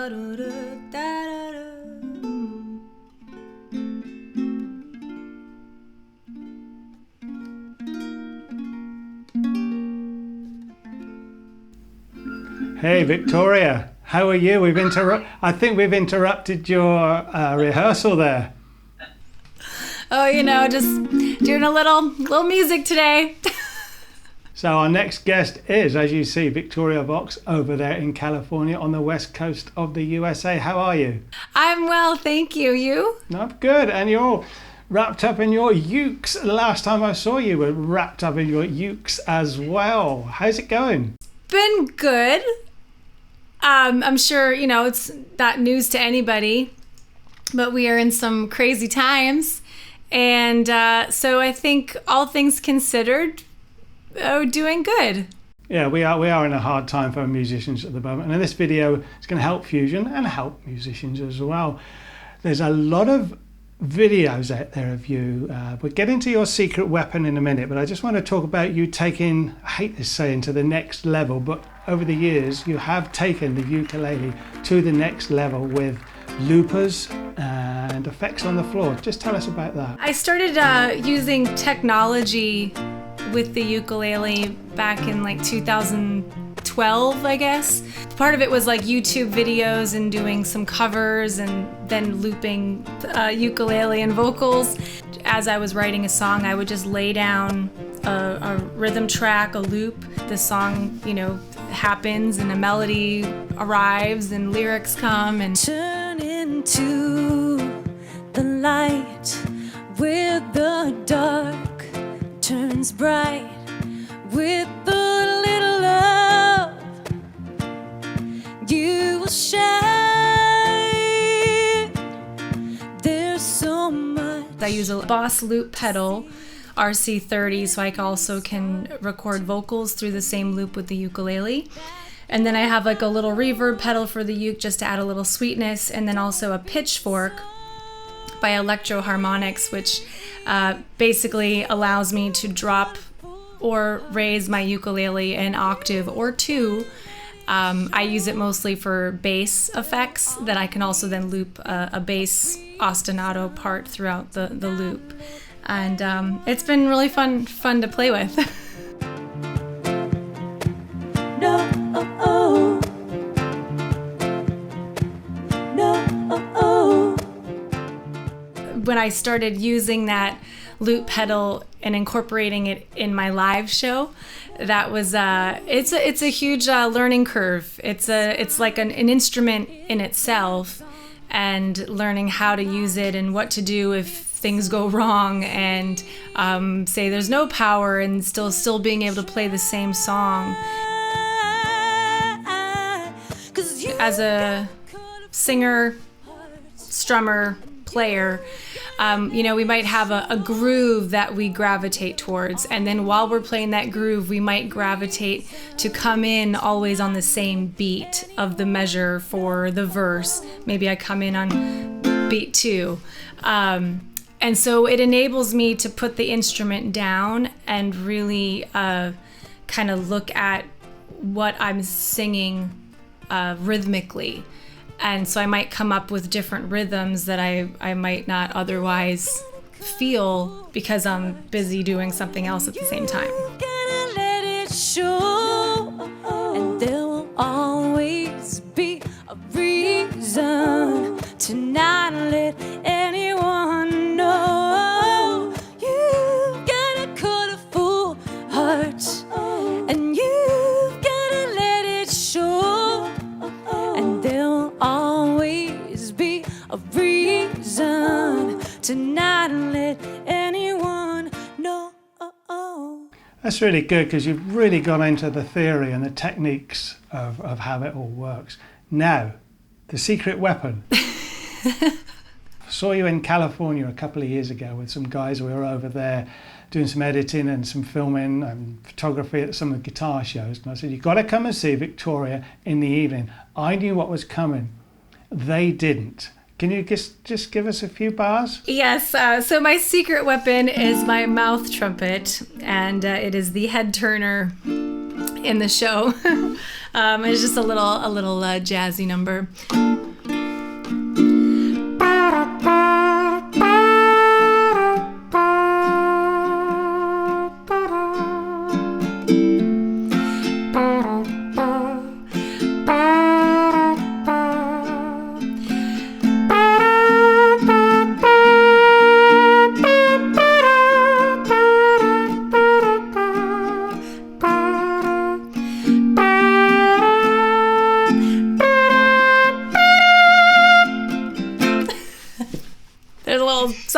Hey Victoria, how are you? I think we've interrupted your rehearsal there. Oh, just doing a little music today. So our next guest is, as you see, Victoria Vox over there in California on the west coast of the USA. How are you? I'm well, thank you. You? I'm good. And you're all wrapped up in your ukes. Last time I saw you were wrapped up in your ukes as well. How's it going? Been good. I'm sure, it's not news to anybody, but we are in some crazy times. And so I think all things considered, doing good. Yeah, we are in a hard time for musicians at the moment. And in this video, it's going to help Fusion and help musicians as well. There's a lot of videos out there of you. We'll get into your secret weapon in a minute, but I just want to talk about you taking, I hate this saying, to the next level, but over the years, you have taken the ukulele to the next level with loopers and effects on the floor. Just tell us about that. I started using technology with the ukulele back in like 2012, I guess. Part of it was like YouTube videos and doing some covers and then looping ukulele and vocals. As I was writing a song, I would just lay down a rhythm track, a loop. The song, happens and a melody arrives and lyrics come and turn into the light where the dark turns bright with a little love you will shine. There's so much. I use a Boss loop pedal RC30, so I also can record vocals through the same loop with the ukulele. And then I have like a little reverb pedal for the uke just to add a little sweetness, and then also a pitchfork by Electro Harmonics, which basically allows me to drop or raise my ukulele an octave or two. I use it mostly for bass effects that I can also then loop a bass ostinato part throughout the loop. And it's been really fun to play with. No, oh, oh. No, oh, oh. When I started using that loop pedal and incorporating it in my live show, that was it's a huge learning curve. It's like an instrument in itself, and learning how to use it and what to do if things go wrong, and say there's no power, and still being able to play the same song. As a singer, strummer, player, we might have a groove that we gravitate towards, and then while we're playing that groove, we might gravitate to come in always on the same beat of the measure for the verse. Maybe I come in on beat 2. And so it enables me to put the instrument down and really kind of look at what I'm singing rhythmically. And so I might come up with different rhythms that I might not otherwise feel because I'm busy doing something else at the same time. Gotta let it show, and there will always be a reason to not let anyone know. You've got a colorful heart, and you've gotta let it show, and there'll always be a reason to not let anyone know. That's really good, because you've really gone into the theory and the techniques of how it all works. Now, the secret weapon. Saw you in California a couple of years ago with some guys. We were over there doing some editing and some filming and photography at some of the guitar shows. And I said, you've got to come and see Victoria in the evening. I knew what was coming. They didn't. Can you just give us a few bars? Yes. So my secret weapon is my mouth trumpet, and it is the head turner in the show. It's just a little jazzy number.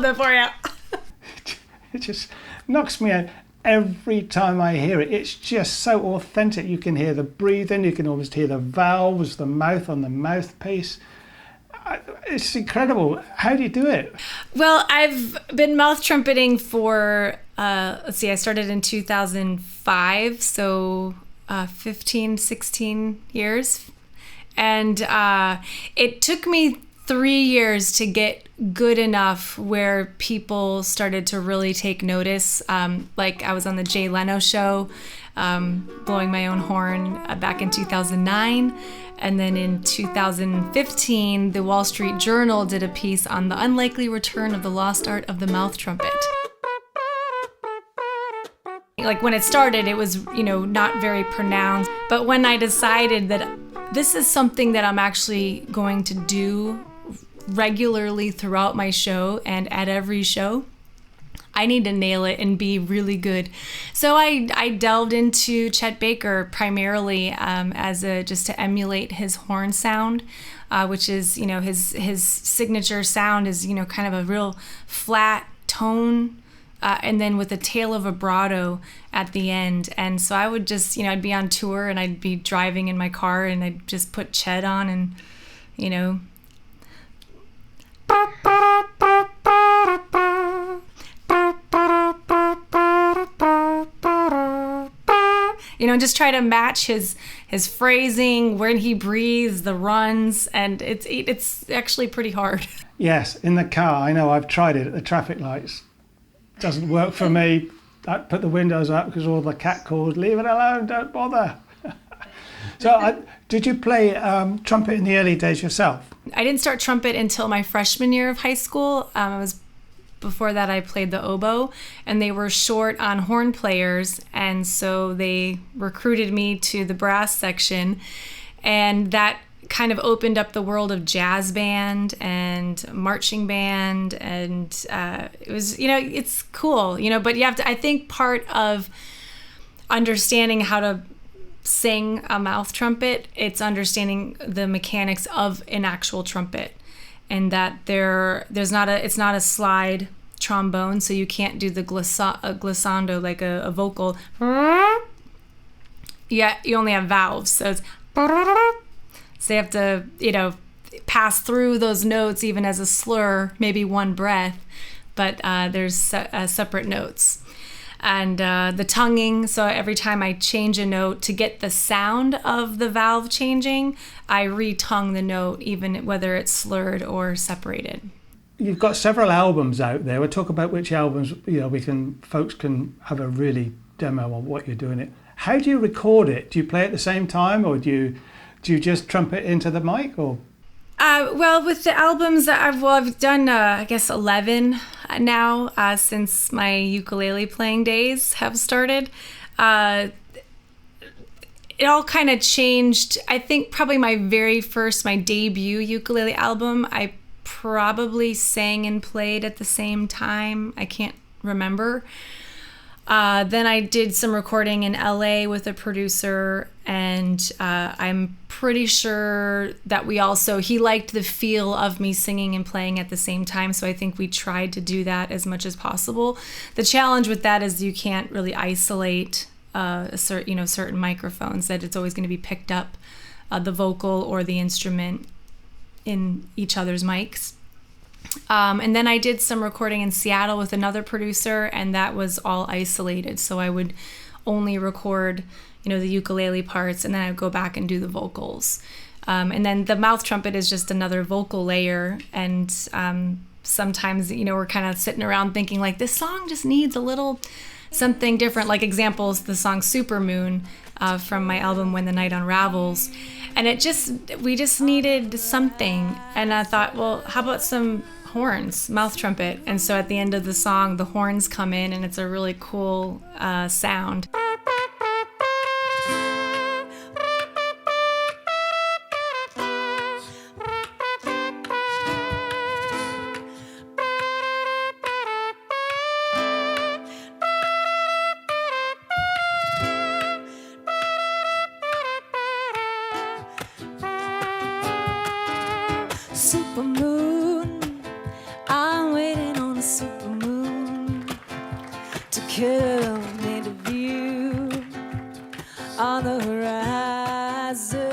something for you. It just knocks me out every time I hear it. It's just so authentic. You can hear the breathing, you can almost hear the valves, the mouth on the mouthpiece. It's incredible. How do you do it? Well, I've been mouth trumpeting for, let's see, I started in 2005, so 15, 16 years. And it took me 3 years to get good enough where people started to really take notice. Like I was on the Jay Leno show, blowing my own horn back in 2009. And then in 2015, the Wall Street Journal did a piece on the unlikely return of the lost art of the mouth trumpet. Like when it started, it was, not very pronounced. But when I decided that this is something that I'm actually going to do regularly throughout my show and at every show, I need to nail it and be really good. So I delved into Chet Baker primarily just to emulate his horn sound, which is, his signature sound is, kind of a real flat tone, and then with a tail of vibrato at the end. And so I would just, I'd be on tour and I'd be driving in my car and I'd just put Chet on and, just try to match his phrasing, when he breathes, the runs, and it's actually pretty hard. Yes, in the car, I know I've tried it at the traffic lights. Doesn't work for me. I put the windows up because all the cat calls, leave it alone, don't bother. So did you play trumpet in the early days yourself? I didn't start trumpet until my freshman year of high school. Before that, I played the oboe, and they were short on horn players, and so they recruited me to the brass section, and that kind of opened up the world of jazz band and marching band, and it was, it's cool, but you have to, I think part of understanding how to sing a mouth trumpet, it's understanding the mechanics of an actual trumpet. And that it's not a slide trombone, so you can't do the glissando like a vocal. Yeah, you only have valves, so it's so you have to pass through those notes even as a slur, maybe one breath, but there's separate notes. And the tonguing, so every time I change a note to get the sound of the valve changing, I re-tongue the note, even whether it's slurred or separated. You've got several albums out there. We'll talk about which albums folks can have a really demo on what you're doing it. How do you record it? Do you play at the same time, or do you just trumpet into the mic, or? Well, with the albums that I've done, I guess 11 now since my ukulele playing days have started. It all kind of changed. I think probably my debut ukulele album, I probably sang and played at the same time. I can't remember. Then I did some recording in LA with a producer, and I'm pretty sure that he liked the feel of me singing and playing at the same time, so I think we tried to do that as much as possible. The challenge with that is you can't really isolate certain microphones, that it's always going to be picked up, the vocal or the instrument in each other's mics. And then I did some recording in Seattle with another producer, and that was all isolated. So I would only record, the ukulele parts, and then I would go back and do the vocals. And then the mouth trumpet is just another vocal layer. And sometimes, we're kind of sitting around thinking like, this song just needs a little something different. Like examples, the song Supermoon from my album When the Night Unravels. And we just needed something. And I thought, well, how about some horns, mouth trumpet? And so at the end of the song, the horns come in, and it's a really cool sound. Supermoon, I'm waiting on a on the horizon.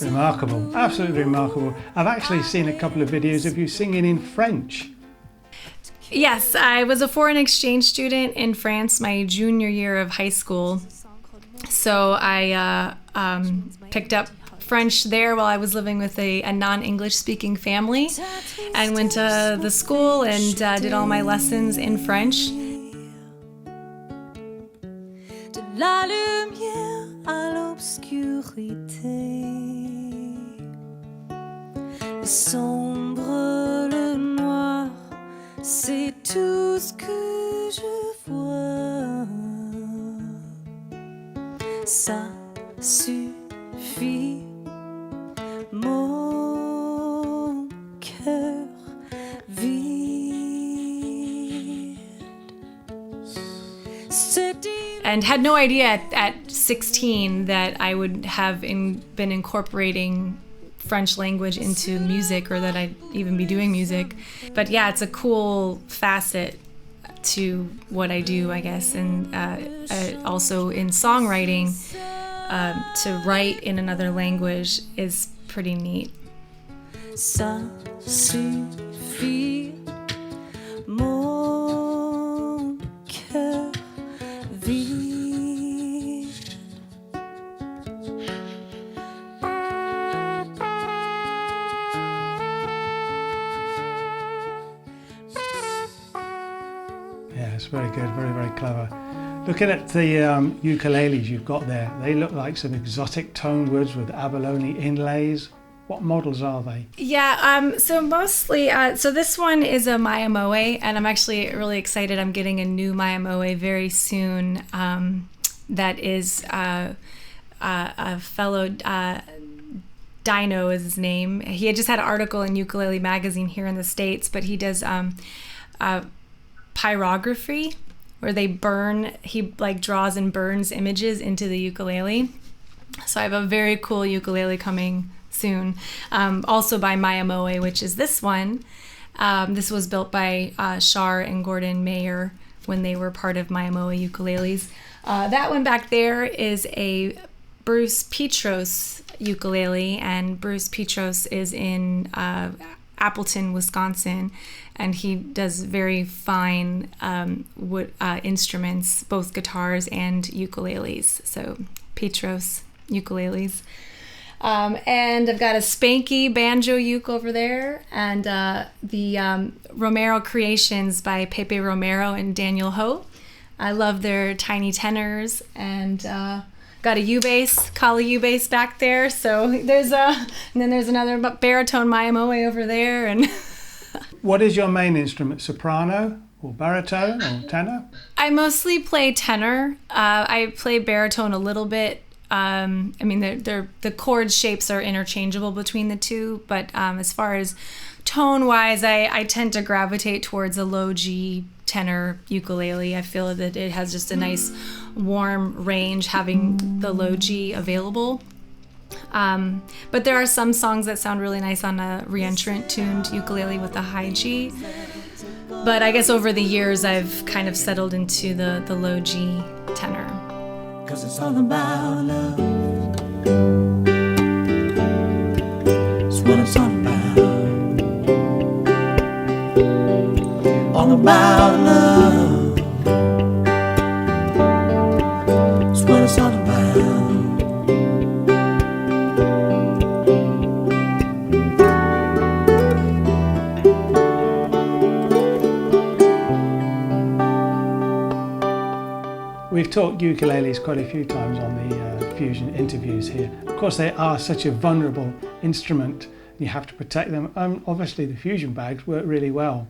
Remarkable, absolutely remarkable. I've actually seen a couple of videos of you singing in French. Yes, I was a foreign exchange student in France my junior year of high school. So I picked up French there while I was living with a non-English speaking family, and went to the school and did all my lessons in French. De la lumière à l'obscurité, le sombre, le noir, c'est tout ce que je vois. Ça suffit, mon cœur vide. And had no idea at 16 that I would have been incorporating French language into music, or that I'd even be doing music. But yeah, it's a cool facet to what I do, I guess. And also in songwriting, to write in another language is pretty neat. Ça suffit, mon cœur vide. Yeah, it's very good, very, very clever. Looking at the ukuleles you've got there, they look like some exotic toned woods with abalone inlays. What models are they? Yeah, so mostly, so this one is a Maya-moe, and I'm actually really excited. I'm getting a new Maya-moe very soon. That is a fellow, Dino is his name. He had just had an article in Ukulele Magazine here in the States, but he does pyrography, where he like draws and burns images into the ukulele. So I have a very cool ukulele coming soon, also by Maya-moe, which is this one. This was built by Shar and Gordon Mayer when they were part of Maya-moe ukuleles. That one back there is a Bruce Petros ukulele, and Bruce Petros is in Appleton, Wisconsin, and he does very fine wood instruments, both guitars and ukuleles. So Petros ukuleles. And I've got a Spanky banjo uke over there, and the Romero Creations by Pepe Romero and Daniel Ho. I love their tiny tenors, and got a U-bass, Kali U-bass back there. So and then there's another baritone Maya-moe over there. And What is your main instrument? Soprano or baritone or tenor? I mostly play tenor. I play baritone a little bit. I mean, the chord shapes are interchangeable between the two, but as far as tone-wise, I tend to gravitate towards a low G tenor ukulele. I feel that it has just a nice warm range having the low G available. But there are some songs that sound really nice on a reentrant tuned ukulele with a high G. But I guess over the years I've kind of settled into the low G tenor. 'Cause it's all about love. It's what it's all about. All about love. It's what it's all about. We've talked ukuleles quite a few times on the Fusion interviews here. Of course, they are such a vulnerable instrument. You have to protect them. Obviously, the Fusion bags work really well.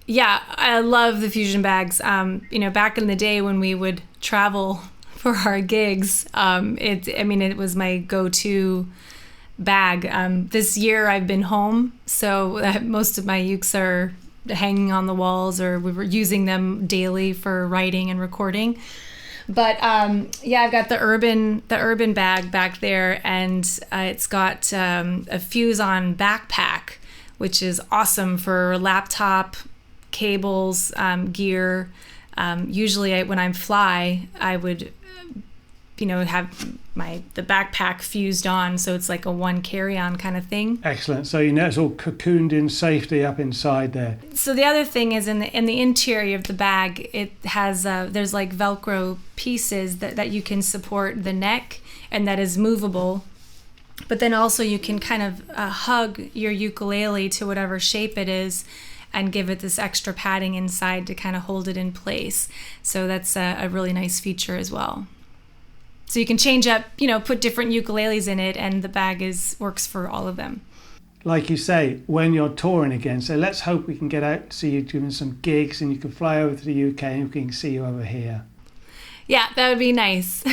Yeah, I love the Fusion bags. Back in the day when we would travel for our gigs, it was my go-to bag. This year I've been home, so most of my ukes are hanging on the walls, or we were using them daily for writing and recording. But I've got the urban bag back there, and it's got a Fusion backpack, which is awesome for laptop, cables, gear. Usually when I fly, I would have the backpack fused on, so it's like a one carry-on kind of thing. Excellent. So it's all cocooned in safety up inside there. So the other thing is in the interior of the bag, it has there's like Velcro pieces that you can support the neck, and that is movable. But then also you can kind of hug your ukulele to whatever shape it is and give it this extra padding inside to kind of hold it in place. So that's a really nice feature as well. So you can change up, put different ukuleles in it, and the bag works for all of them. Like you say, when you're touring again, so let's hope we can get out to see you doing some gigs and you can fly over to the UK and we can see you over here. Yeah, that would be nice.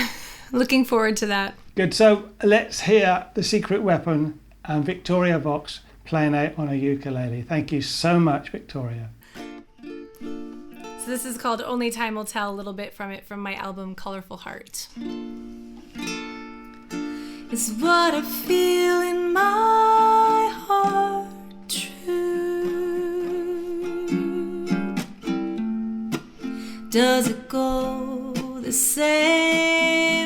Looking forward to that. Good. So let's hear The Secret Weapon and Victoria Vox playing out on a ukulele. Thank you so much, Victoria. So this is called Only Time Will Tell, a little bit from my album Colorful Heart. Is what I feel in my heart true? Does it go the same